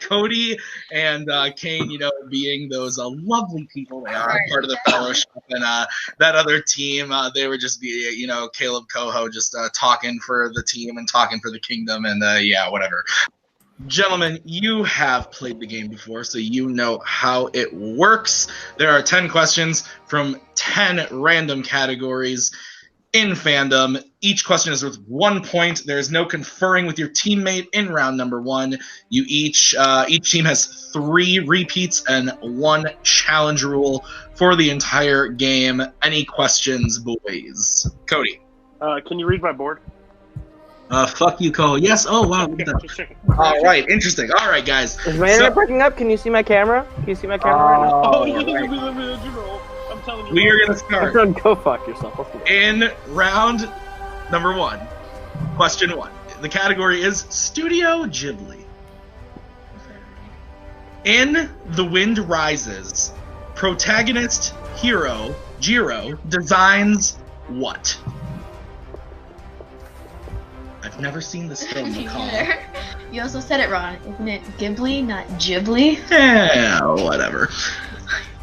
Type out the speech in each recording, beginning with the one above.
Cody and Cain, being those lovely people they are, part of the fellowship, and that other team, they were just Kaleb Koho just talking for the team and talking for the kingdom, and whatever. Gentlemen, you have played the game before, so you know how it works. There are 10 questions from 10 random categories in Fandom. Each question is worth 1 point. There is no conferring with your teammate in round number 1. Each team has 3 repeats and 1 challenge rule for the entire game. Any questions, boys? Cody. Can you read my board? Fuck you, Koho. Yes. Oh, wow. Look at that. All right. Interesting. All right, guys. Is my internet breaking up? Can you see my camera? Can you see my camera right now? Oh, you can be I'm telling you. We are going to start. Go fuck yourself. In round number 1. Question 1. The category is Studio Ghibli. In The Wind Rises, protagonist hero Jiro designs what? I've never seen this film, McCall. You also said it wrong. Isn't it Ghibli, not Ghibli? Yeah, whatever.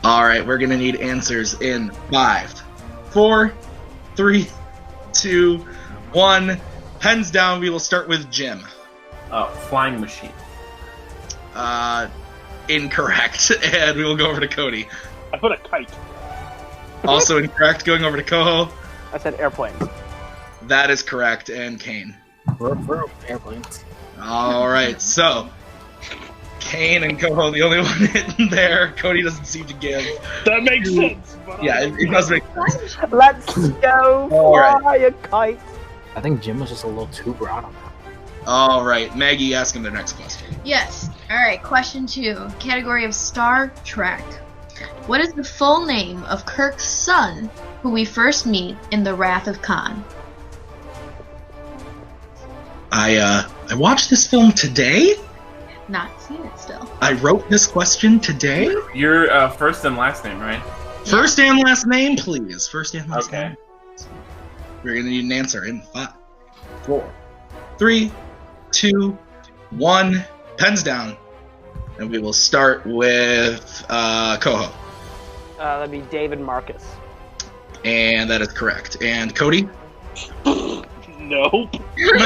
All right, we're going to need answers in 5, 4, 3, 2, 1. Pens down. We will start with Jim. Flying machine. Incorrect. And we will go over to Cody. I put a kite. Also incorrect. Going over to Koho. I said airplane. That is correct. And Cain. Airplanes. All right, so Cain and Koho, the only one hitting there. Cody doesn't seem to give. That makes sense. Yeah, it does make sense. Let's go fly a kite. I think Jim was just a little too broad on that. All right, Maggie, ask him the next question. Yes. All right, question 2. Category of Star Trek. What is the full name of Kirk's son, who we first meet in The Wrath of Khan? I watched this film today. Not seen it still. I wrote this question today. Your first and last name, right? First and last name, please. First and last Okay. name. We're gonna need an answer in 5, 4, 3, 2, 1. Pens down. And we will start with Koho. That'd be David Marcus. And that is correct. And Cody? Nope.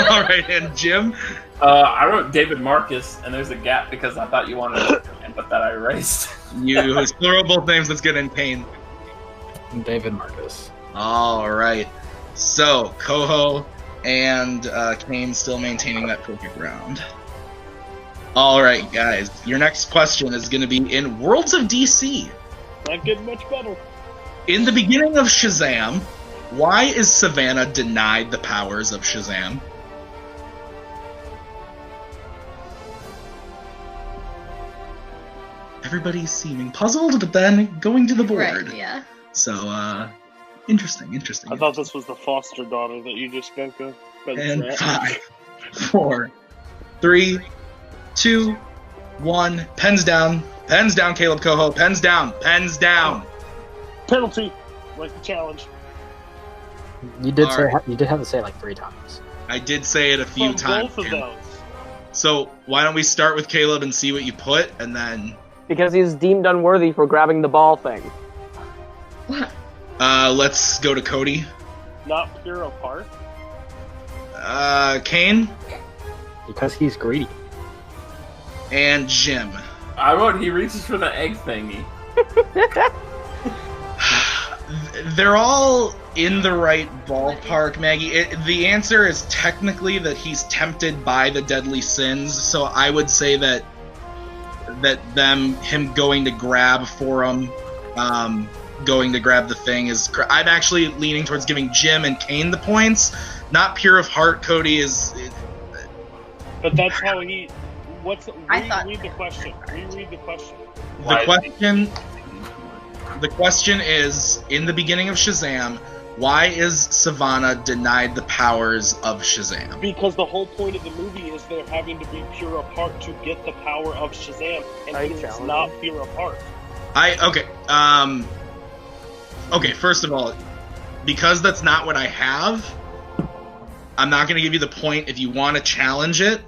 All right, and Jim? I wrote David Marcus, and there's a gap because I thought you wanted to but that I erased. You plural both names. Let's get in Cain. David Marcus. All right. So, Koho and Cain still maintaining that perfect round. All right, guys. Your next question is going to be in Worlds of DC. Not getting much better. In the beginning of Shazam, why is Savannah denied the powers of Shazam? Everybody's seeming puzzled, but then going to the board. Right, yeah. So, interesting. I thought this was the foster daughter that you just spoke of. But And 5, 4, 3, 2, 1. Pens down. Pens down, Kaleb Koho. Pens down. Pens down. Penalty, like the challenge. You did All say right. you did have to say it like 3 times. I did say it a few From times. both of those. So why don't we start with Kaleb and see what you put, and then Because he's deemed unworthy for grabbing the ball thing. let's go to Cody. Not pure apart. Cain Because he's greedy. and Jim. I wrote he reaches for the egg thingy. They're all in the right ballpark, Maggie. The answer is technically that he's tempted by the deadly sins, so I would say that him going to grab for him, going to grab the thing is. I'm actually leaning towards giving Jim and Cain the points. Not pure of heart. Cody is. But that's how he. Reread the question. The question is, in the beginning of Shazam, why is Savannah denied the powers of Shazam? Because the whole point of the movie is they're having to be pure of heart to get the power of Shazam, and he's not pure of heart. Okay, first of all, because that's not what I have, I'm not going to give you the point. If you want to challenge it,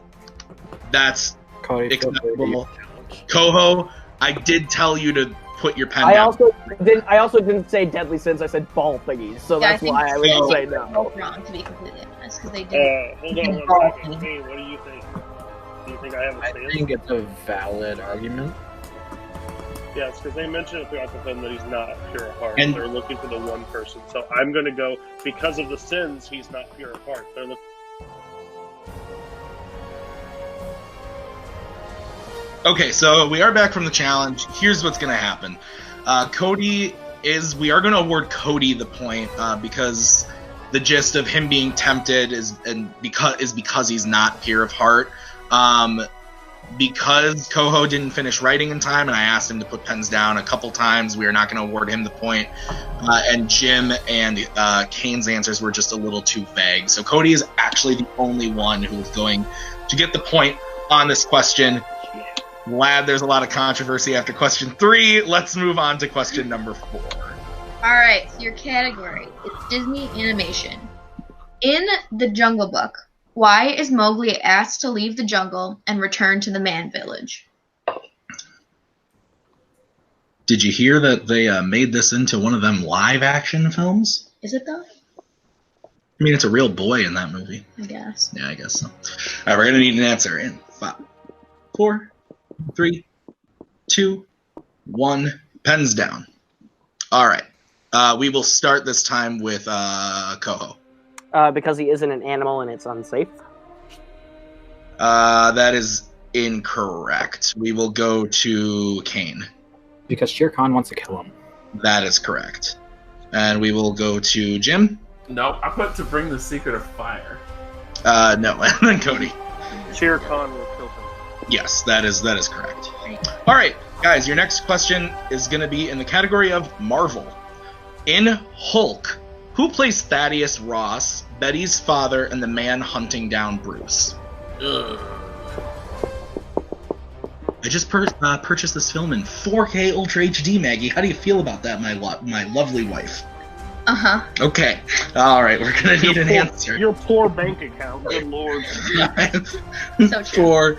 that's Cody, feel free to acceptable. use challenge. Koho, I did tell you to put your pen I down. also didn't say deadly sins. I said ball thingies, so Yeah, that's why I would so- say Both no. wrong, to be completely honest, because they did. Hold on one second. Hey, what do you think? Do you think I have a I stance? think it's a valid argument. Yeah, it's because they mentioned it throughout the film that he's not pure of heart. And- They're looking for the one person. So I'm going to go, because of the sins, he's not pure of heart. They're looking. Okay, so we are back from the challenge. Here's what's going to happen. We are going to award Cody the point because the gist of him being tempted is because he's not pure of heart. Because Koho didn't finish writing in time, and I asked him to put pens down a couple times, we are not going to award him the point. And Jim and Cain's answers were just a little too vague. So Cody is actually the only one who is going to get the point on this question. Glad there's a lot of controversy after question 3. Let's move on to question number 4. Alright, so your category is Disney animation. In The Jungle Book, why is Mowgli asked to leave the jungle and return to the man village? Did you hear that they made this into one of them live action films? Is it though? I mean, it's a real boy in that movie. I guess. Yeah, I guess so. All right, we're going to need an answer in 5, 4, 3, 2, 1. Pens down. All right. We will start this time with Koho. Because he isn't an animal and it's unsafe. That is incorrect. We will go to Cain. Because Shere Khan wants to kill him. That is correct. And we will go to Jim. No, I put to bring the secret of fire. No, and then Cody. Shere Khan will kill him. Yes, that is correct. All right, guys, your next question is going to be in the category of Marvel. In Hulk, who plays Thaddeus Ross, Betty's father, and the man hunting down Bruce? Ugh. I just purchased this film in 4K Ultra HD, Maggie. How do you feel about that, my lovely wife? Uh-huh. Okay. All right, we're going to need an answer. Your poor bank account. Good lord. 5, So true. 4,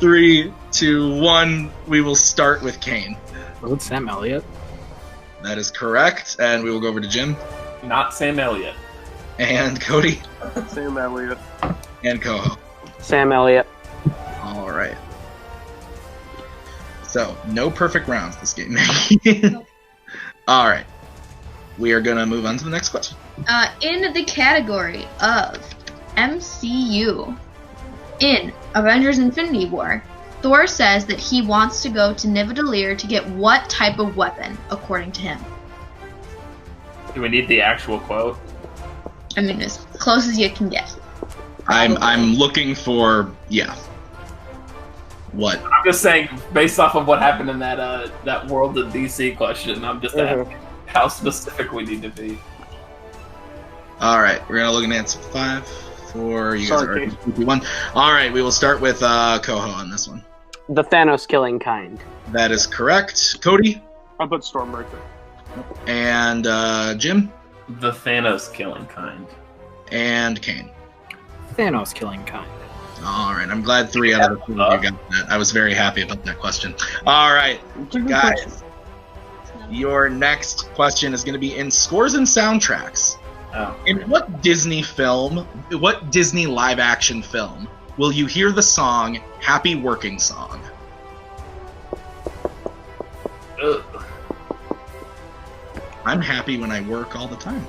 3, 2, 1. We will start with Cain. Was it Sam Elliott? That is correct. And we will go over to Jim. Not Sam Elliott. And Cody. Sam Elliott. And Koho. Sam Elliott. All right. So, no perfect rounds this game, Maggie. All right. We are going to move on to the next question. In the category of MCU, in Avengers Infinity War, Thor says that he wants to go to Nidavellir to get what type of weapon, according to him? Do we need the actual quote? I mean, as close as you can get. I'm looking for, What? I'm just saying, based off of what happened in that World of DC question, I'm just asking how specific we need to be. All right, we're gonna look at answer 5, 4. You guys Sorry, are 1. All right, we will start with Koho on this one. The Thanos killing kind. That is correct. Cody I put Stormbreaker. and Jim The Thanos killing kind. and Cain. Thanos killing kind. All right, I'm glad 3 out of the 4 of you got that. I was very happy about that question. All right, guys, your next question is going to be in scores and soundtracks. Oh. In what Disney live action film will you hear the song Happy Working Song? Ugh. I'm happy when I work all the time.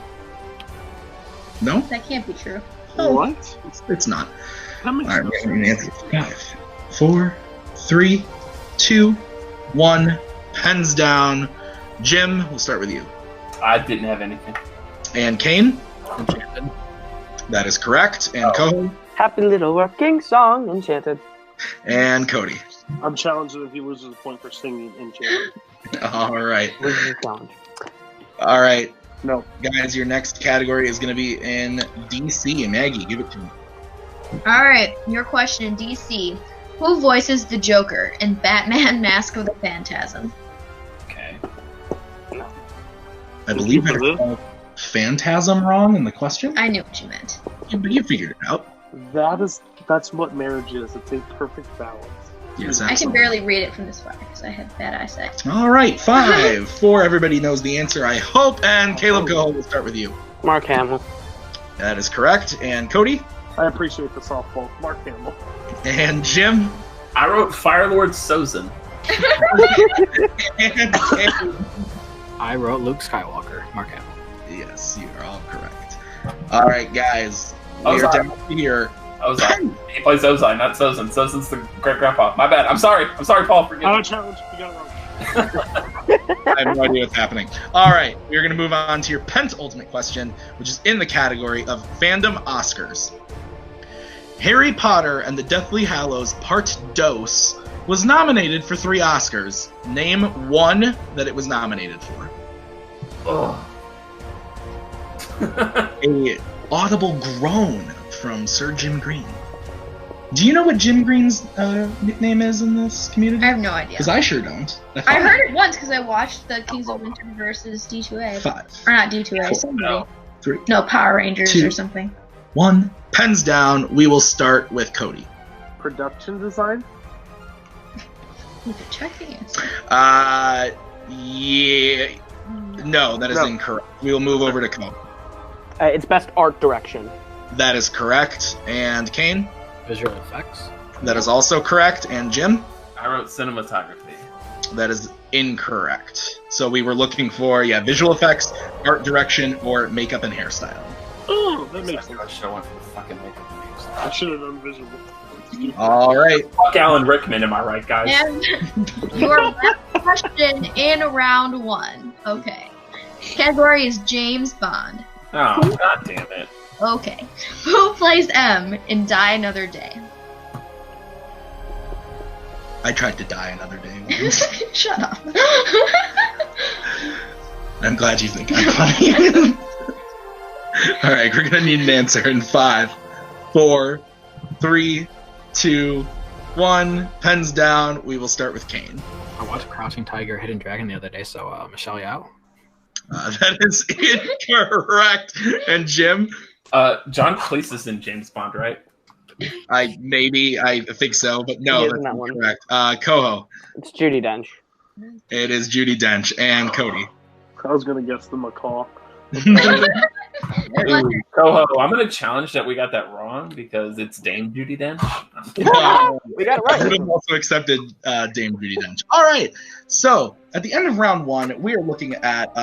No? That can't be true. What? It's not. That makes All right, no we're going to sense. answer 5, 4, 3, 2, 1. Pens down. Jim, we'll start with you. I didn't have anything. And Cain? Enchanted. That is correct. And Koho? Happy little working song, Enchanted. And Cody. I'm challenged if he loses a point for singing Enchanted. All right. This is a challenge. All right. No. Guys, your next category is going to be in DC. Maggie, give it to me. Alright, your question in DC. Who voices the Joker in Batman Mask of the Phantasm? Okay. I believe I spelled Phantasm wrong in the question, I knew what you meant. but you figured it out. That's what marriage is. It's a perfect balance. Yes, I can absolutely. barely read it from this far because I have bad eyesight. All right, 5, 4. Everybody knows the answer, I hope. And Kaleb Koho, we'll start with you. Mark Hamill. That is correct. And Cody? I appreciate the softball. Mark Hamill. And Jim? I wrote Firelord Sozin. And Kane? I wrote Luke Skywalker. Mark Hamill. Yes, you are all correct. All right, guys. We are Ozai. down here. Ozai. He plays Ozai, not Sozin. Sozin's the great grandpa. My bad. I'm sorry, Paul. Forgive me. Challenge. You got it wrong. I have no idea what's happening. All right, we're going to move on to your penultimate question, which is in the category of fandom Oscars. Harry Potter and the Deathly Hallows Part Dos was nominated for 3 Oscars. Name one that it was nominated for. A audible groan from Sir Jim Green. Do you know what Jim Green's nickname is in this community? I have no idea. Because I sure don't. I heard it once because I watched the Kings of Winter versus D2A. 5, Or not D2A, 4, somebody. 3, No, Power Rangers 2. or something. 1. Pens down. We will start with Cody. Production design? You could check the answer. Yeah. No, that is No. incorrect. We will move over to Cody. It's best art direction. That is correct. And Kane? Visual effects. That is also correct. And Jim? I wrote cinematography. That is incorrect. So we were looking for, visual effects, art direction, or makeup and hairstyle. Oh, that makes sense. I should have went for the fucking makeup. I should have done visual. All right. Fuck Alan Rickman, am I right, guys? And your last question in round 1. Okay. Category is James Bond. Oh, god damn it. Okay. Who plays M in Die Another Day? I tried to die another day once. Shut up. I'm glad you think I'm funny. All right, we're going to need an answer in 5, 4, 3, 2, 1. Pens down. We will start with Kane. I watched Crouching Tiger, Hidden Dragon the other day, so Michelle Yao. That is incorrect. And Jim? John Cleese is in James Bond, right? I think so, but no, He is that's in that one. incorrect. Koho. It's Judi Dench. It is Judi Dench. And Cody. I was gonna guess the macaw. Koho, I'm gonna challenge that we got that wrong because it's Dame Judi Dench. We got it I right. would have also accepted Dame Judi Dench. All right. So at the end of round 1, we are looking at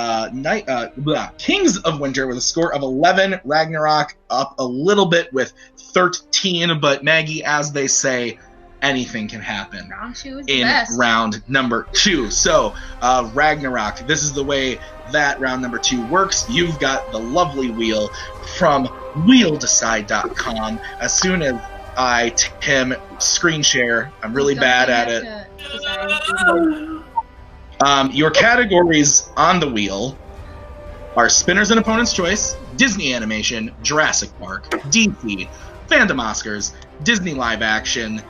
Kings of Winter with a score of 11. Ragnarok up a little bit with 13, but Maggie, as they say, anything can happen Round 2 is the in best. round number 2. So Ragnarok, this is the way that round number 2 works. You've got the lovely wheel from wheeldecide.com. As soon as I, Tim, screen share, I'm really bad at it. Your categories on the wheel are Spinners and Opponent's Choice, Disney Animation, Jurassic Park, DC, Fandom Oscars, Disney Live Action,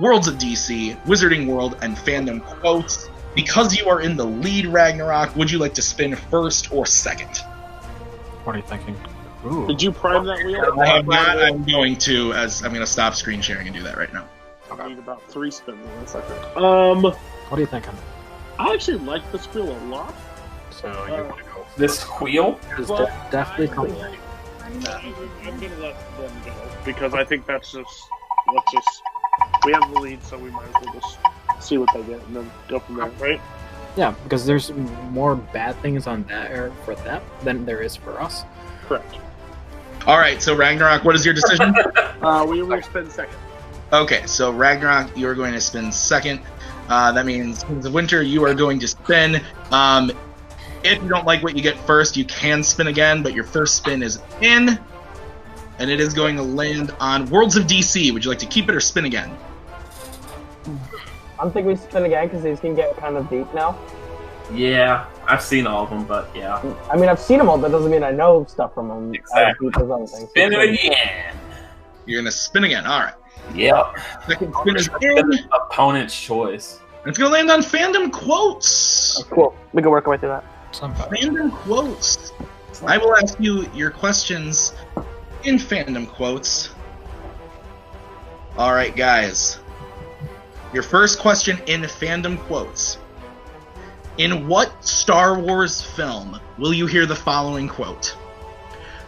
Worlds of DC, Wizarding World, and Fandom Quotes. Because you are in the lead, Ragnarok, would you like to spin first or second? What are you thinking? Ooh. Did you prime that wheel? I have not. I'm going to stop screen sharing and do that right now. I need about 3 spins in a second. What are you thinking? I actually like this wheel a lot. So you want to go? This wheel? It's Well, definitely coming. I'm gonna let them go because I think that's just we have the lead, so we might as well just see what they get and then go from there, right? Yeah, because there's more bad things on that for them than there is for us. Correct. All right, so Ragnarok, what is your decision? We will spin second. Okay, so Ragnarok, you are going to spin second. That means Kings of Winter, you are going to spin. If you don't like what you get first, you can spin again, but your first spin is in, and it is going to land on Worlds of DC. Would you like to keep it or spin again? I'm thinking we spin again because these can get kind of deep now. Yeah, I've seen all of them, but yeah. I mean, I've seen them all, but that doesn't mean I know stuff from them. Exactly. As deep as other things. Spin it again. You're going to spin again. All right. Yep. Second spin is in. Opponent's choice. It's going to land on Fandom Quotes. Cool. We can work our way through that. Fandom Quotes. I will ask you your questions in Fandom Quotes. All right, guys. Your first question in fandom quotes. In what Star Wars film will you hear the following quote?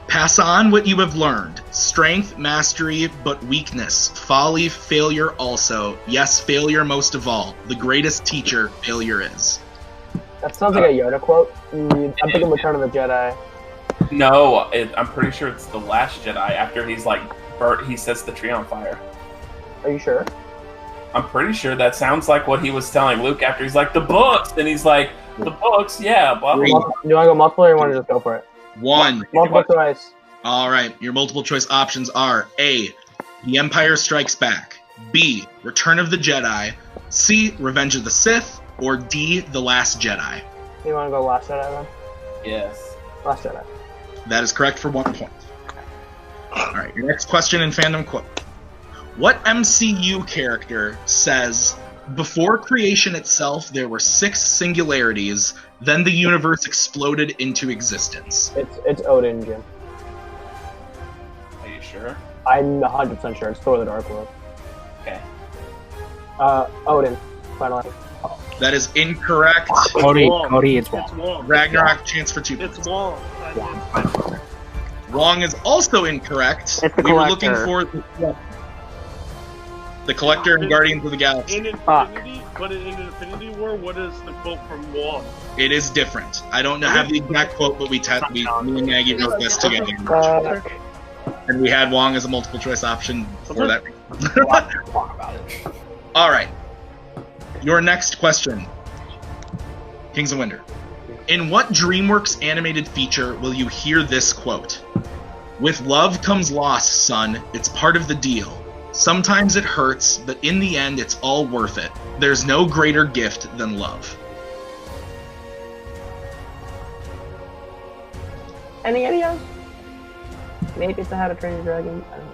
Pass on what you have learned. Strength, mastery, but weakness. Folly, failure also. Yes, failure most of all. The greatest teacher failure is. That sounds like a Yoda quote. I'm thinking Return of the Jedi. No, I'm pretty sure it's The Last Jedi. After he's like, he sets the tree on fire. Are you sure? I'm pretty sure that sounds like what he was telling Luke after he's like, the books! And he's like, the books, yeah, blah, blah, blah. Do you want to go multiple or you want to just go for it? One. Multiple choice. All right, your multiple choice options are A, The Empire Strikes Back, B, Return of the Jedi, C, Revenge of the Sith, or D, The Last Jedi. You want to go Last Jedi then? Yes. Last Jedi. That is correct for 1 point. All right, your next question in fandom quote. What MCU character says, before creation itself, there were 6 singularities, then the universe exploded into existence? It's Odin, Jim. Are you sure? I'm 100% sure. It's Thor: The Dark World. Okay. Odin. Final answer. That is incorrect. Cody, wrong. Cody, it's It's wrong. wrong. Ragnarok, chance for 2 points. It's wrong. Wrong is also incorrect. It's the We were looking Collector. for the Collector and Guardians of the Galaxy. In Infinity, but in Infinity War, what is the quote from Wong? It is different. I don't have the exact quote, but me and Maggie wrote this together. And we had Wong as a multiple choice option for that reason. Wrong about it. All right. Your next question. Kings of Winter. In what DreamWorks animated feature will you hear this quote? With love comes loss, son. It's part of the deal. Sometimes it hurts, but in the end, it's all worth it. There's no greater gift than love. Any ideas? Maybe it's How to Train Your Dragon. I don't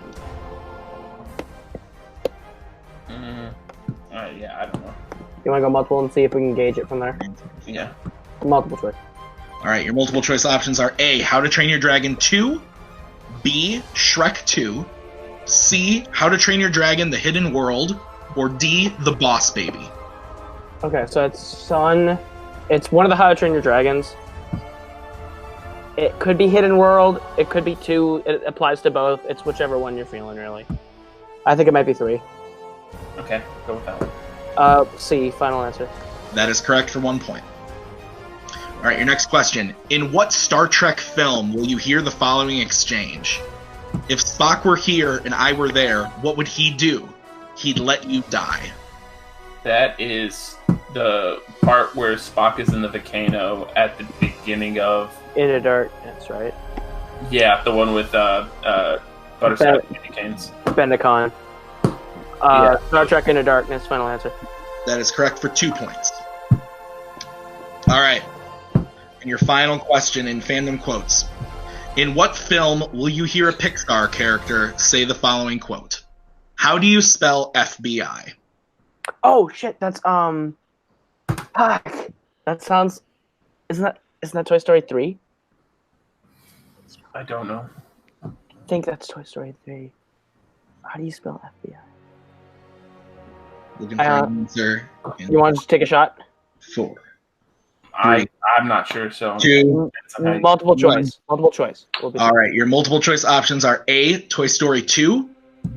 know. Yeah, I don't know. You want to go multiple and see if we can gauge it from there? Yeah. Multiple choice. All right, your multiple choice options are A, How to Train Your Dragon 2, B, Shrek 2, C, How to Train Your Dragon The Hidden World, or D, The Boss Baby. Okay, so it's it's one of the How to Train Your Dragons. It could be Hidden World, it could be 2, it applies to both. It's whichever one you're feeling, really. I think it might be 3. Okay, go with that one. C, final answer. That is correct for 1 point. All right, your next question. In what Star Trek film will you hear the following exchange? If Spock were here and I were there, what would he do? He'd let you die. That is the part where Spock is in the volcano at the beginning of... Into Darkness, right? Yeah, the one with Butterscotch candy canes. Bendicon. Yeah. Star Trek Into Darkness, final answer. That is correct for 2 points. All right. And your final question in fandom quotes. In what film will you hear a Pixar character say the following quote? How do you spell FBI? Oh shit, that's fuck. That sounds isn't that Toy Story 3? I don't know. I think that's Toy Story 3. How do you spell FBI? Looking for an answer. You want to just take a shot? 4. I'm not sure, so... 2. Multiple choice. Multiple choice. All right, your multiple choice options are A, Toy Story 2,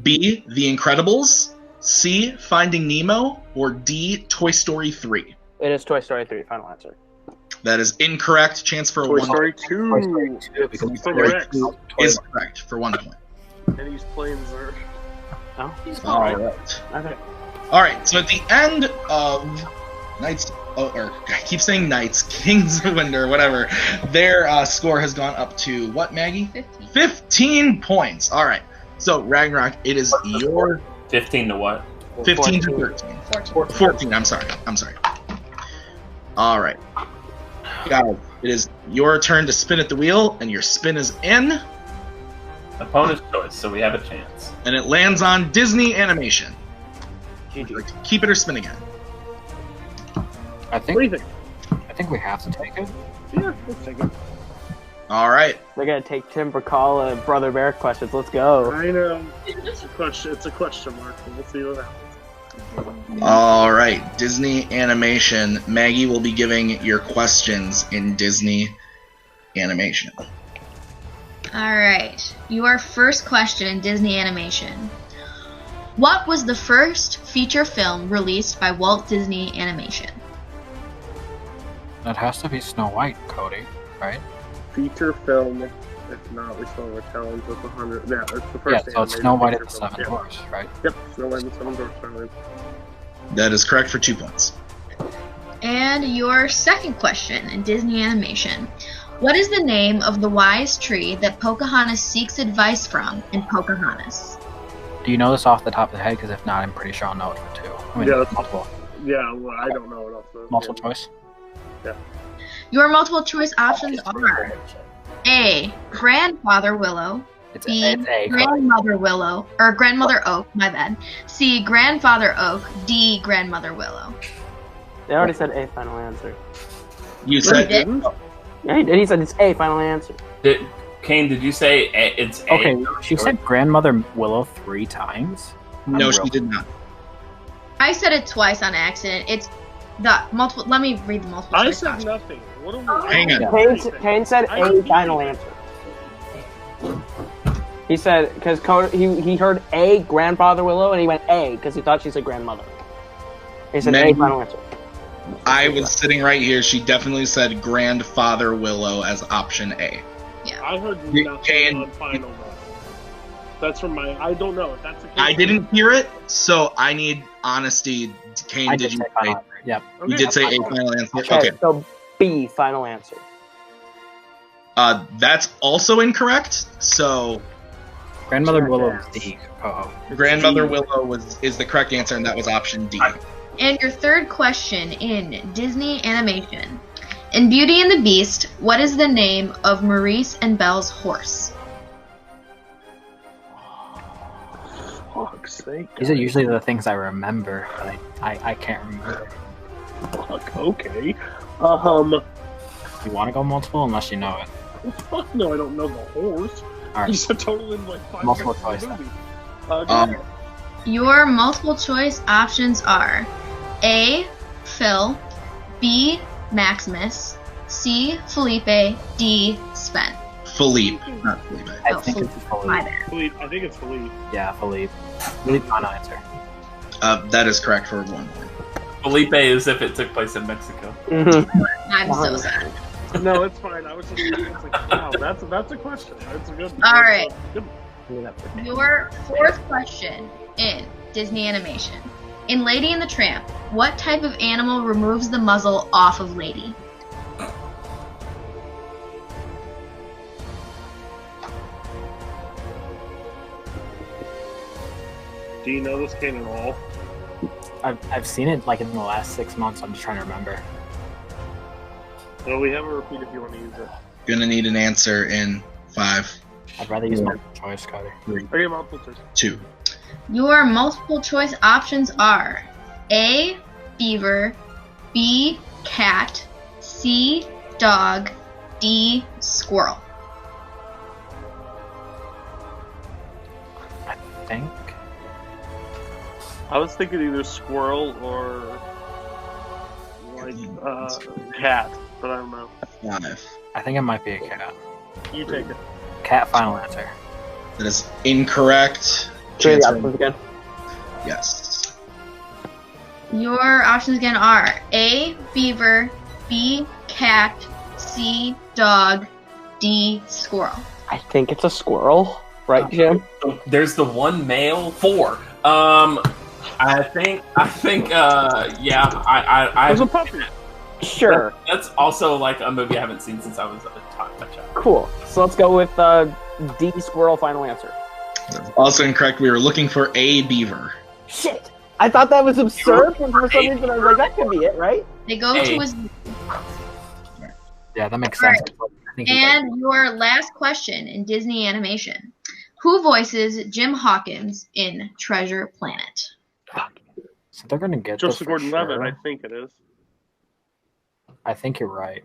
B, The Incredibles, C, Finding Nemo, or D, Toy Story 3. It is Toy Story 3, final answer. That is incorrect. Chance for Toy 1 Story point. 2. Toy Story 2, because Toy From Story Rex. 2 is correct for 1 point. And he's playing Zerg. Oh, All right. okay. All right, so at the end of Knights, or I keep saying Knights, Kings of Winter, whatever, their score has gone up to what, Maggie? 15. 15 points. All right. So, Ragnarok, it is your 15 to what? 15 to 13. 14, I'm sorry. All right. Guys, it is your turn to spin at the wheel, and your spin is in, Opponent's choice, so we have a chance. and it lands on Disney Animation. GG. Like, keep it or spin again. I What do you think? think we have to take it. Yeah, let's take it. All right. We're gonna take Tim Brzakala Brother Bear questions. Let's go. I know. It's a question mark, but we'll see what happens. All right, Disney animation. Maggie will be giving your questions in Disney animation. All right. Your first question in Disney animation. What was the first feature film released by Walt Disney Animation? That has to be Snow White, Cody, right? Feature film. If not, we still have a challenge with 100. Yeah, it's the Yeah, first. so it's animated Snow White and feature the film. Seven Dwarfs, right? Yep, Snow White and the Seven Dwarfs challenge. That is correct for 2 points. And your second question in Disney animation. What is the name of the wise tree that Pocahontas seeks advice from in Pocahontas? Do you know this off the top of the head? Because if not, I'm pretty sure I'll know it for 2. I mean, Yeah, that's- multiple. Yeah, well, I don't know what else. Multiple choice? Your multiple choice options are A. Grandfather Willow. It's B. A, Cody. Grandmother Willow. Or Grandmother Oak, my bad. C. Grandfather Oak. D. Grandmother Willow. They already said A, final answer. You He said did? Yeah, he did. He said it's A, final answer. Cain, did you say it's A? Okay, she said Grandmother Willow 3 times? no, I'm she real- did not. I said it twice on accident. It's the multiple. Let me read the multiple I choice said options. nothing. What do we? Hang on. Kane said I A, didn't final hear answer. He said, because he heard A, Grandfather Willow, and he went A, because he thought she said grandmother. He said Maggie. A, final answer. I was sitting right here. She definitely said Grandfather Willow as option A. I heard You nothing can- on final though. That's from my. I don't know. If that's the case. I didn't hear it, so I need honesty. Kane, I did you say say? final answer. Yep. Okay, You did say that's A fine. final answer? Okay, Okay. so B, final answer. That's also incorrect. So Grandmother Sure, Willow yes. is D. Koho. Grandmother Willow is the correct answer, and that was option D. And your third question in Disney animation. In Beauty and the Beast, what is the name of Maurice and Belle's horse? Fuck's sake. These are usually the things I remember, but I can't remember. Fuck. Okay. You want to go multiple unless you know it. Fuck no, I don't know the horse. Alright. You said total in like 5 Multiple seconds of the choice. movie. Um, Your multiple choice options are A. Phil, B. Maximus, C. Felipe, D. Sven. Philippe, not Felipe. I Oh, think Philippe. it's My Philippe. bad. Philippe, I think it's Philippe. Yeah, Philippe. Philippe, final answer. That is correct for 1 point. Felipe as if it took place in Mexico. I'm so sorry. No, it's fine. I was just it's like, wow, that's a question. That's a good. All right. Good. Your fourth question in Disney animation. In Lady and the Tramp, what type of animal removes the muzzle off of Lady? Do you know this game at all? I've seen it like in the last 6 months. I'm just trying to remember. Well, we have a repeat if you want to use it. Gonna need an answer in 5, I'd rather use multiple choice, Cody. 3, Okay, multiple choice. 2. Your multiple choice options are A. Beaver, B. Cat, C. Dog, D. Squirrel. I think. I was thinking either squirrel or like cat, but I don't know. 5. I think it might be a cat. You take it. Cat, final answer. That is incorrect. Say the Chance- options again. Yes. Your options again are A. Beaver, B. Cat, C. Dog, D. Squirrel. I think it's a squirrel, right, Jim? There's the one male 4. I think, yeah, There's a puppy. Sure. that's also like a movie I haven't seen since I was a child. Cool. So let's go with D, squirrel, final answer. Also incorrect. We were looking for a beaver. Shit! I thought that was absurd, and for some reason I was like, that could be it, right? They go Hey. to his. Yeah, that makes sense. I think he's like- And your last question in Disney animation. Who voices Jim Hawkins in Treasure Planet? so they're gonna get Joseph this for Gordon-Levitt, sure. I think it is. I think you're right.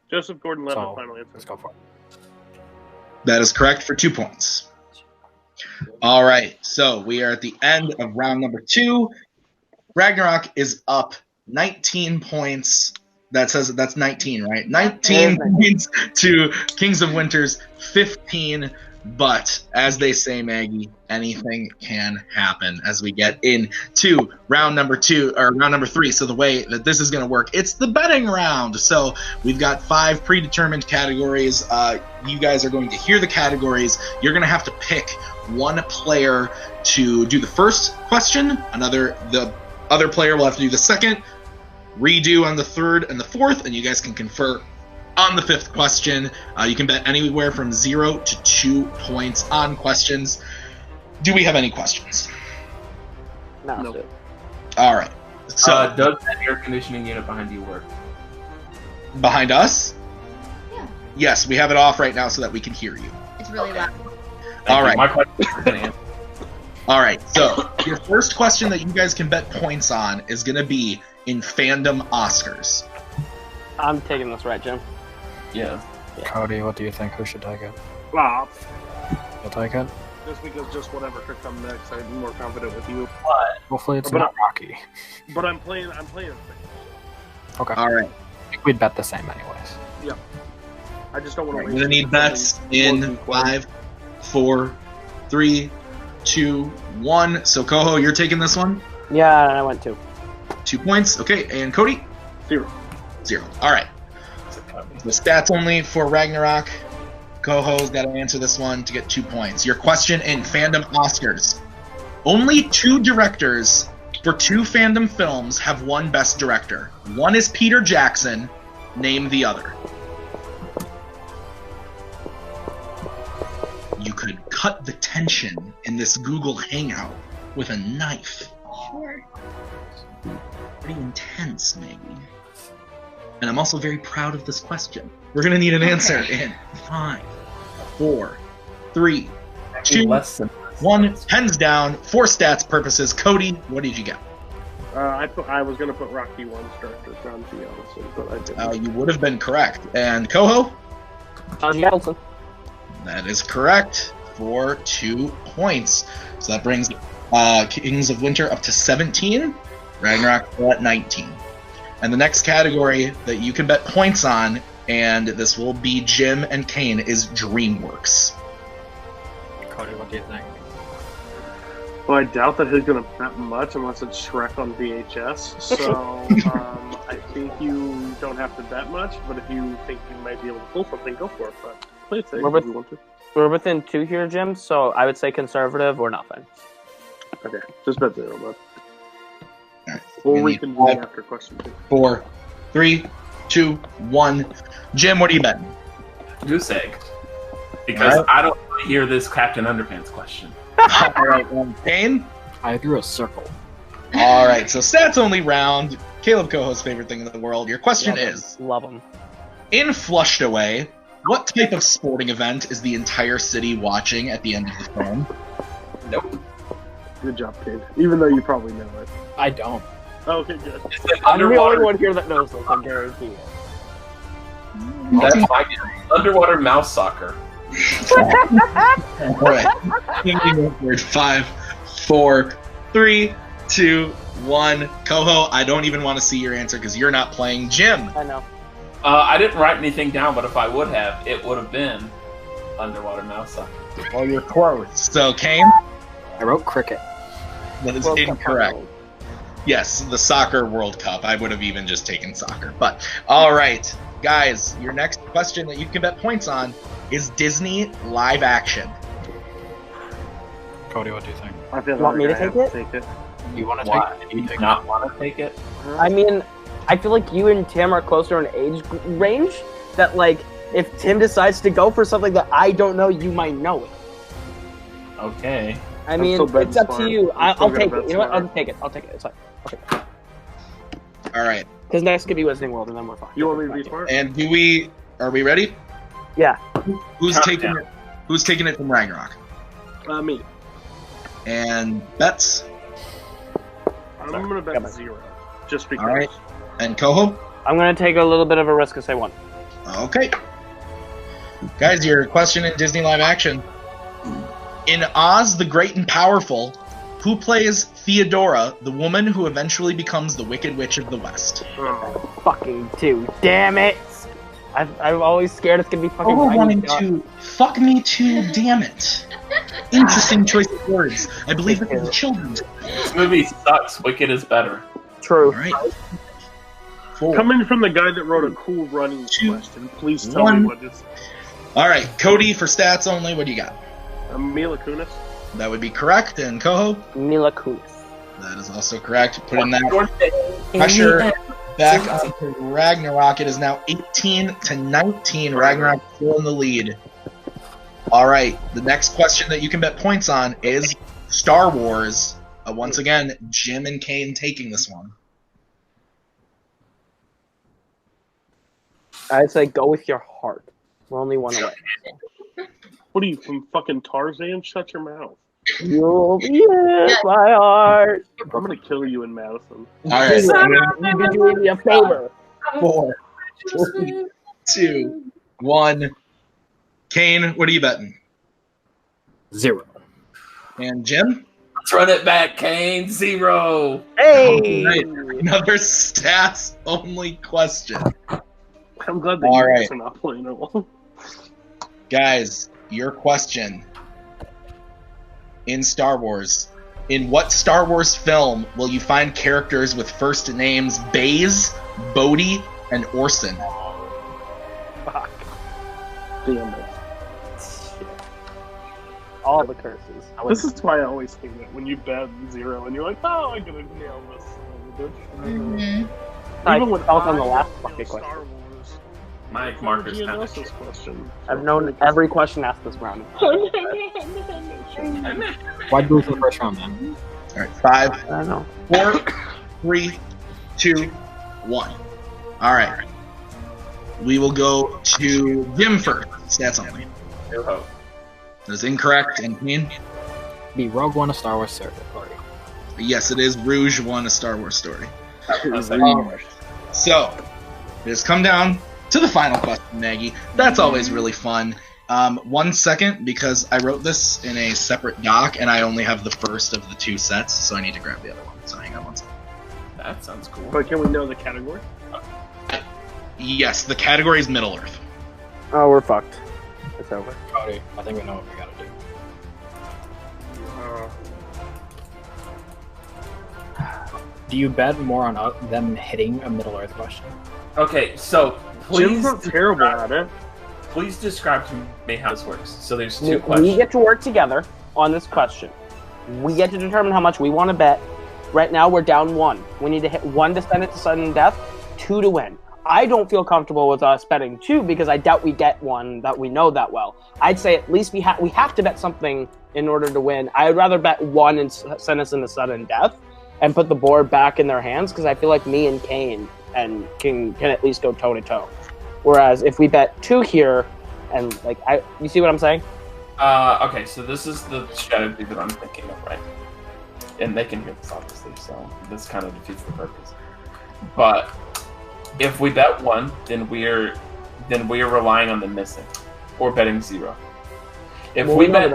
Joseph Gordon-Levitt, So final let's answer. go for it. That is correct for 2 points. All right. So we are at the end of round number 2. Ragnarok is up 19 points. That says that's 19, right? 19 points to Kings of Winter's 15. But as they say, Maggie, anything can happen as we get into round number 3. So the way that this is going to work, it's the betting round. So we've got 5 predetermined categories. You guys are going to hear the categories. You're going to have to pick one player to do the first question. The other player will have to do the second, redo on the third and the fourth, and you guys can confer on the fifth question. You can bet anywhere from 0 to 2 points on questions. Do we have any questions? No. Nope. All right. So does that air conditioning unit behind you work? Behind us? Yeah. Yes, we have it off right now so that we can hear you. It's really loud. All right. My question is going to answer. All right. So your first question that you guys can bet points on is going to be in Fandom Oscars. I'm taking this right, Jim. Yeah. Cody, what do you think? Who should take it? Well, You'll take it? just because whatever could come next, I'm more confident with you. Hopefully it's But not Rocky. But I'm playing it. Okay. All right. I think we'd bet the same anyways. Yeah. I just don't want to We're going to need bets in 5, 4, 3, 2, 1. So, Koho, you're taking this one? Yeah, and I went 2. 2 points. Okay. And Cody? 0. 0. All right. The stats only for Ragnarok. Koho's got to answer this one to get 2 points. Your question in Fandom Oscars. Only 2 directors for 2 Fandom films have won Best Director. One is Peter Jackson. Name the other. You could cut the tension in this Google Hangout with a knife. Sure. Pretty intense, maybe. And I'm also very proud of this question. We're going to need an answer in 5, 4, 3, 2, 1. Hands down. For stats purposes. Cody, what did you get? I was going to put Rocky 1's director down, to be honest, but I didn't. You would have been correct. And Koho? Nelson. That is correct for 2 points. So that brings Kings of Winter up to 17. Ragnarok at 19. And the next category that you can bet points on, and this will be Jim and Cain, is DreamWorks. Cody, what do you think? Well, I doubt that he's going to bet much unless it's Shrek on VHS. So I think you don't have to bet much, but if you think you might be able to pull something, go for it. But play it safe if you want to. We're within 2 here, Jim, so I would say conservative or nothing. Okay, just bet 0, bud. All right. Or we can do after question 2. 4, 3, 2, 1. Jim, what are you betting? Goose egg. Because I don't want to hear this Captain Underpants question. All right, Cain? I drew a circle. All right, so stats only round. Kaleb Koho's favorite thing in the world. Your question is, Love them. in Flushed Away, what type of sporting event is the entire city watching at the end of the film? Nope. Good job, kid. Even though you probably know it. I don't. Oh, okay, good. It's an I'm the only underwater. one here that knows this, I guarantee it. That's my guess. Underwater mouse soccer. All right. 5, 4, 3, 2, 1. Koho, I don't even want to see your answer because you're not playing. Jim. I know. I didn't write anything down, but if I would have, it would have been underwater mouse soccer. Well, you're close. So, Cain? I wrote cricket. That is World Cup incorrect. final. Yes, the Soccer World Cup. I would have even just taken soccer. But, all right. Guys, your next question that you can bet points on is Disney live action. Cody, what do you think? I feel Want me to I have take it? You want to Why? take it? Do you not want to take it? I mean, I feel like you and Tim are closer in age range. That, like, if Tim decides to go for something that I don't know, you might know it. Okay. I mean, still betting it's up to smart. you. I'm still I'll gonna take bet it. You know what? smart. I'll take it. I'll take it. It's fine. I'll take it. All right. Because next could be Wizarding World, and then we're fine. You want me to be smart? And are we ready? Yeah. Who's Count taking down. it? Who's taking it from Ragnarok? Me. And bets? I'm Sorry. going to Got bet it. 0. Just because. All right. And Koho? I'm going to take a little bit of a risk and say 1. Okay. Guys, your question in Disney live action. In Oz the Great and Powerful, Who plays Theodora, the woman who eventually becomes the Wicked Witch of the West? Fucking 2. Damn it! I'm always scared it's gonna be fucking. Oh, wanting to fuck me too. Damn it! Interesting choice of words. I believe this is children's. This movie sucks. Wicked is better. True. All right. 4. Coming from the guy that wrote a cool running 2, question, please tell 1. me what this. All right, Cody, for stats only, what do you got? Mila Kunis. That would be correct. And Koho? Mila Kunis. That is also correct. Put in that pressure back onto Ragnarok. It is now 18-19. Ragnarok still in the lead. All right, the next question that you can bet points on is Star Wars. Once again, Jim and Cain taking this one. I'd say go with your heart. We're only one away. What are you, from fucking Tarzan? Shut your mouth. You'll be in my heart. I'm gonna kill you in Madison. All right. You've been doing me a favor. 4, 3, 2, 1. Cain, what are you betting? 0. And Jim? Let's run it back, Cain. 0. Hey! Right. Another stats only question. I'm glad that All you right. guys are not playing at all. Guys, your question. In Star Wars, in what Star Wars film will you find characters with first names Baze, Bodhi, and Orson? Fuck. Damn it. All the curses. This is why I always hate it when you bet 0 and you're like, oh, I'm gonna nail this. Mhm. Even when I was on the last I fucking know Star question. Wars. Mike How Marker's would you kind know of this question. I've known every question asked this round. Why'd you lose the first round then? All right, 5, I don't know. 4, 3, 2, 1. All right. We will go to Jim first. Stats only. Oh. That is incorrect. And Cain? Be Rogue One a Star Wars story? Yes, it is. Rouge won a Star Wars story. Oh. So, it has come down to the final question, Maggie. That's always really fun. 1 second, because I wrote this in a separate doc, and I only have the first of the 2 sets, so I need to grab the other one. So hang on 1 second. That sounds cool. But can we know the category? Yes, the category is Middle Earth. Oh, we're fucked. It's over. Cody, I think we know what we gotta do. Do you bet more on them hitting a Middle Earth question? Okay, so Jim's please, not terrible at it. please describe to me how this works. So there's 2 We questions. get to work together on this question. We get to determine how much we want to bet. Right now, we're down 1. We need to hit 1 to send it to sudden death, 2 to win. I don't feel comfortable with us betting 2 because I doubt we get one that we know that well. I'd say at least we have to bet something in order to win. I'd rather bet 1 and send us into sudden death and put the board back in their hands because I feel like me and Cain can at least go toe to toe. Whereas if we bet 2 here, and you see what I'm saying? Okay, so this is the strategy that I'm thinking of, right? And they can hear this, obviously, so this kind of defeats the purpose. But if we bet 1, then we're relying on them missing, or betting 0. If we bet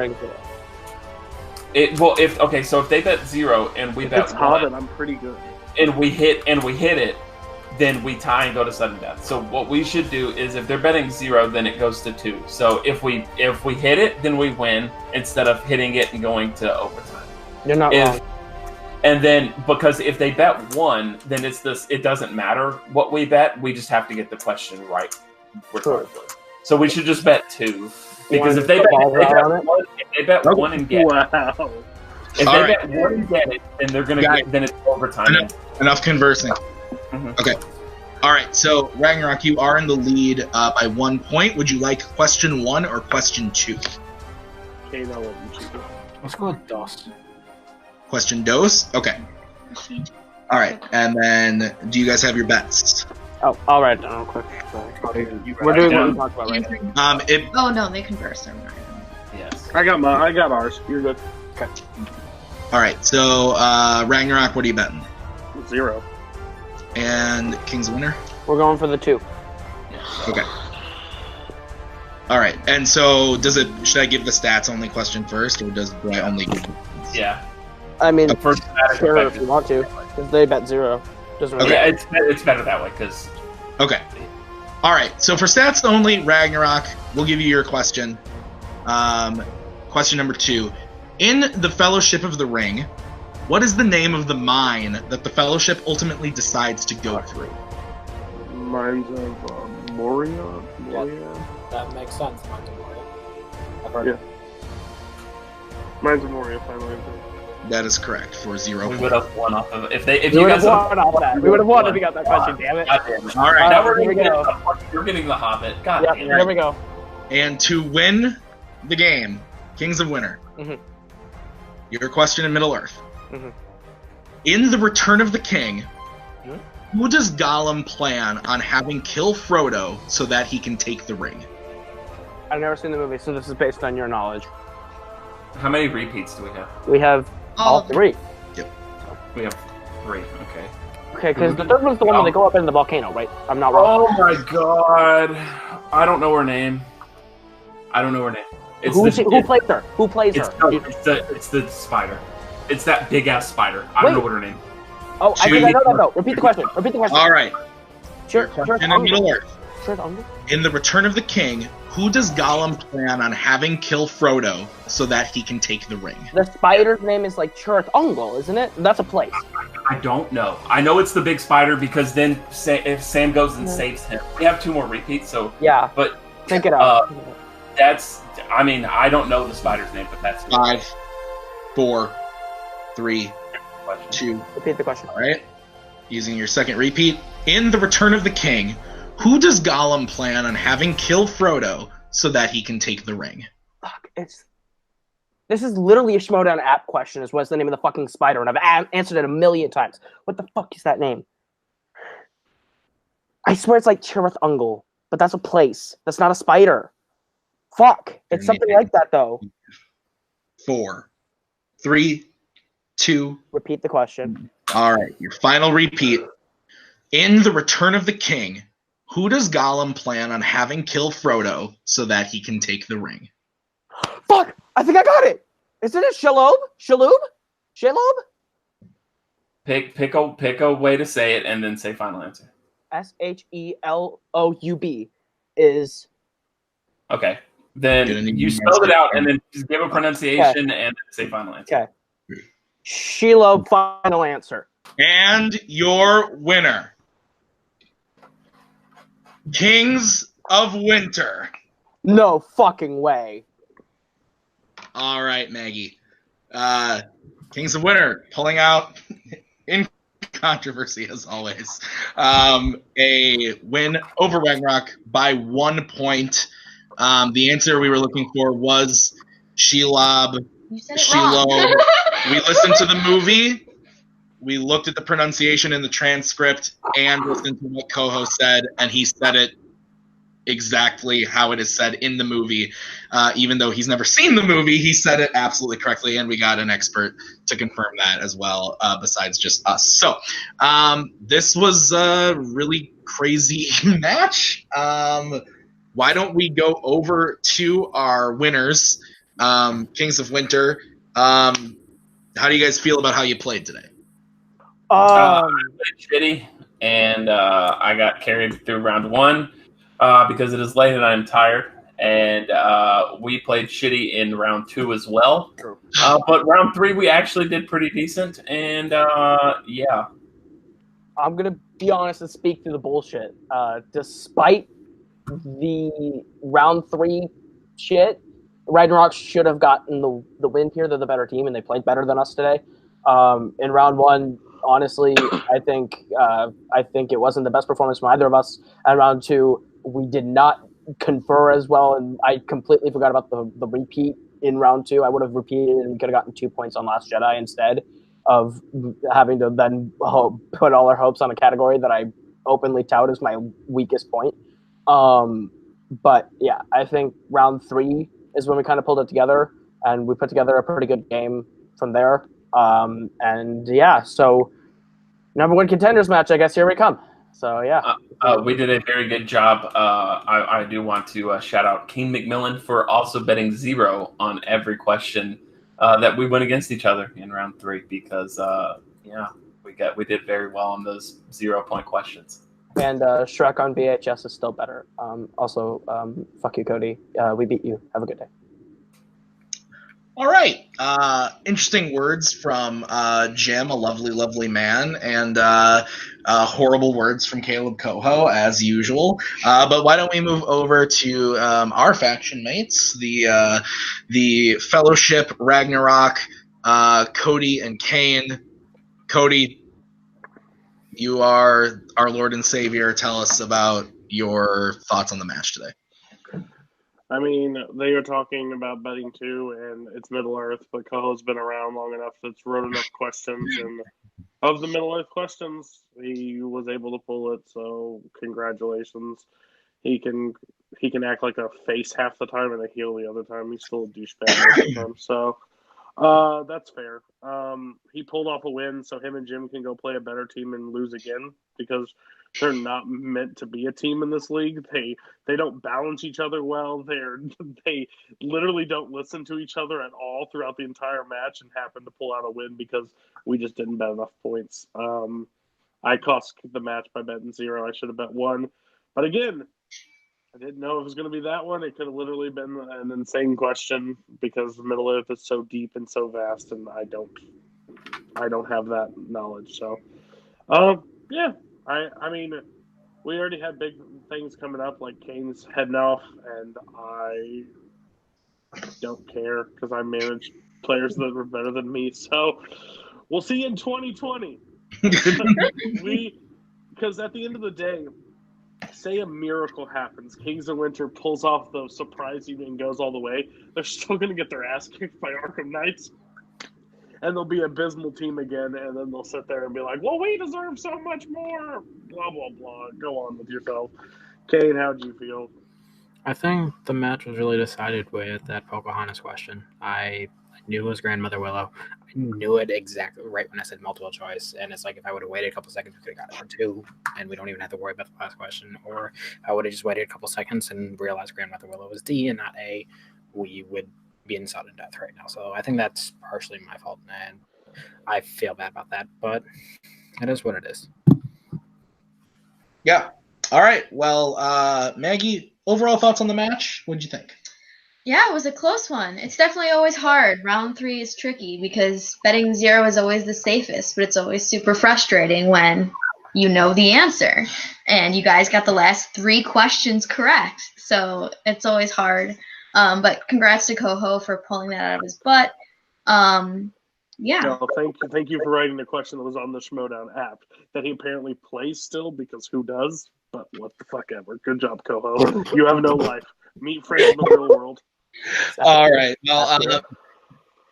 so if they bet 0 and we bet It's 1, Hobbit, I'm pretty good. and we hit it, then we tie and go to sudden death. So what we should do is if they're betting 0, then it goes to 2. So if we hit it, then we win instead of hitting it and going to overtime. You're not wrong. And then because if they bet 1, then it doesn't matter what we bet. We just have to get the question right regardless. So we should just bet 2 because if they bet 1 and get it, Wow. if they bet 1 and get it, then they're gonna get, then it's overtime. Enough conversing. Mhm. Okay. All right, so Ragnarok, you are in the lead by 1 point. Would you like question 1 or question 2? Okay, now what you choose. Let's go with DOS. Question dos? Okay. All right, and then do you guys have your bets? Oh, all right. Real quick. Cody, We're doing what we talked about right now. Oh no, they converse. Never mind. Yes. I got ours. You're good. All right, so Ragnarok, what are you betting? 0. And King's Winner? We're going for the 2. Okay. All right, and so should I give the stats only question first, or do I only give? Yeah. I mean, For static sure, effect, if you want to. If they bet 0. Doesn't really yeah, matter. it's better that way because. Okay. All right. So for stats only, Ragnarok, we'll give you your question. Question number 2. In the Fellowship of the Ring, what is the name of the mine that the Fellowship ultimately decides to go through? Mines of Moria? That makes sense. Mine's a Moria. I've heard Yeah. it. Mines of Moria, final answer. That is correct for 0 We points. would have won off of if We you would guys have won off that. We would have won if we got that question, damn it. God damn it. All right. Now we're here we go. getting the Hobbit. God Yep, damn here it. we go. And to win the game, Kings of Winter, Mhm. your question in Middle Earth. Mhm. In The Return of the King, Mhm. who does Gollum plan on having kill Frodo so that he can take the ring? I've never seen the movie, so this is based on your knowledge. How many repeats do we have? We have all of them. 3. We have 3. Okay. Okay, because the third one's the one where they go up in the volcano, right? I'm not wrong. Oh my god. I don't know her name. It's Who plays her? Who plays her? It's the spider. It's that big ass spider. I don't know what her name. Oh, I think I know that though. Repeat the question. All right. Sure, Your question in Middle Earth. Uncle. In The Return of the King, who does Gollum plan on having kill Frodo so that he can take the ring? The spider's name is like Chirth Ungle, isn't it? That's a place. I don't know. I know it's the big spider because then if Sam goes and saves him, we have 2 more repeats. So Yeah. but Think it out. that's. I mean, I don't know the spider's name, but that's 5, 4, 3, 2. Repeat the question. All right. Using your second repeat. In The Return of the King, who does Gollum plan on having kill Frodo so that he can take the ring? Fuck, this is literally a Schmodown app question. Is what's the name of the fucking spider? And I've answered it a million times. What the fuck is that name? I swear it's like Chirth Ungle, but that's a place. That's not a spider. Fuck, it's something like that though. 4, 3, 2. Repeat the question. All right. Your final repeat. In The Return of the King, who does Gollum plan on having kill Frodo so that he can take the ring? Fuck! I think I got it. Isn't it Shaloub? Shaloub? Pick a way to say it and then say final answer. Sheloub is. Okay. Then you spelled it out and then just give a pronunciation and then say final answer. Okay. Sheloub, final answer. And your winner, Kings of Winter. No fucking way. All right, Maggie. Kings of Winter pulling out in controversy as always. A win over Ragnarok by 1 point. The answer we were looking for was Shelob. You said it wrong. We listened to the movie. We looked at the pronunciation in the transcript and listened to what Koho said, and he said it exactly how it is said in the movie. Even though he's never seen the movie, he said it absolutely correctly, and we got an expert to confirm that as well, besides just us. So this was a really crazy match. Why don't we go over to our winners, Kings of Winter. How do you guys feel about how you played today? I played shitty, and I got carried through round 1 because it is late and I'm tired. And we played shitty in round 2 as well. But round 3 we actually did pretty decent, and yeah. I'm gonna be honest and speak to the bullshit. Despite the round 3 shit, Ragnarok should have gotten the win here. They're the better team, and they played better than us today. In round 1, honestly, I think it wasn't the best performance from either of us. And round 2, we did not confer as well, and I completely forgot about the repeat in round 2. I would have repeated and we could have gotten 2 points on Last Jedi instead of having to then put all our hopes on a category that I openly tout as my weakest point. But yeah, I think round 3 is when we kind of pulled it together, and we put together a pretty good game from there. And yeah, so number 1 contenders match, I guess here we come. So yeah, we did a very good job. I do want to shout out Cain McMillan for also betting 0 on every question that we went against each other in round 3 because we did very well on those 0-point questions. And Shrek on VHS is still better. Also, fuck you, Cody. We beat you. Have a good day. All right. Interesting words from Jim, a lovely, lovely man, and horrible words from Kaleb Koho, as usual. But why don't we move over to our faction mates, the Fellowship, Ragnarok, Cody and Cain. Cody, you are our Lord and Savior. Tell us about your thoughts on the match today. I mean, they are talking about betting too, and it's Middle Earth, but Koho's been around long enough that's wrote enough questions, and of the Middle Earth questions, he was able to pull it, so congratulations. He can act like a face half the time and a heel the other time. He's still a douchebag most of the time, so that's fair. He pulled off a win, so him and Jim can go play a better team and lose again, because they're not meant to be a team in this league. They don't balance each other well. They literally don't listen to each other at all throughout the entire match, and happen to pull out a win because we just didn't bet enough points. I cost the match by betting 0. I should have bet 1, but again, I didn't know it was going to be that one. It could have literally been an insane question because Middle Earth is so deep and so vast, and I don't have that knowledge. So, yeah. I mean, we already had big things coming up, like Cain's heading off, and I don't care because I manage players that are better than me. So we'll see in 2020. Because at the end of the day, say a miracle happens, Kings of Winter pulls off the surprising and goes all the way, they're still going to get their ass kicked by Arkham Knights. And they'll be an abysmal team again, and then they'll sit there and be like, well, we deserve so much more, blah, blah, blah. Go on with yourself. Cain, how'd you feel? I think the match was really decided with that Pocahontas question. I knew it was Grandmother Willow. I knew it exactly right when I said multiple choice, and it's like if I would have waited a couple seconds, we could have got it for 2, and we don't even have to worry about the last question. Or I would have just waited a couple seconds and realized Grandmother Willow was D and not A, we would be in sudden death right now. So I think that's partially my fault, and I feel bad about that, but it is what it is. Yeah. All right. Well, Maggie, overall thoughts on the match? What'd you think? Yeah, it was a close one. It's definitely always hard. Round 3 is tricky because betting 0 is always the safest, but it's always super frustrating when you know the answer. And you guys got the last 3 questions correct, so it's always hard. But congrats to Koho for pulling that out of his butt. Yeah. No, thank you for writing the question that was on the Schmodown app that he apparently plays still, because who does? But what the fuck ever. Good job, Koho. You have no life. Meet friends in the real world. All right. Well,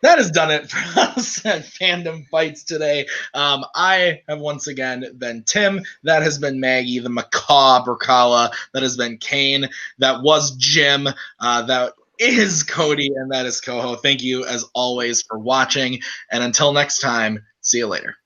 that has done it for us at Fandom Fights today. I have once again been Tim. That has been Maggie, the macaw Brzakala. That has been Cain. That was Jim. That is Cody, and that is Koho. Thank you, as always, for watching. And until next time, see you later.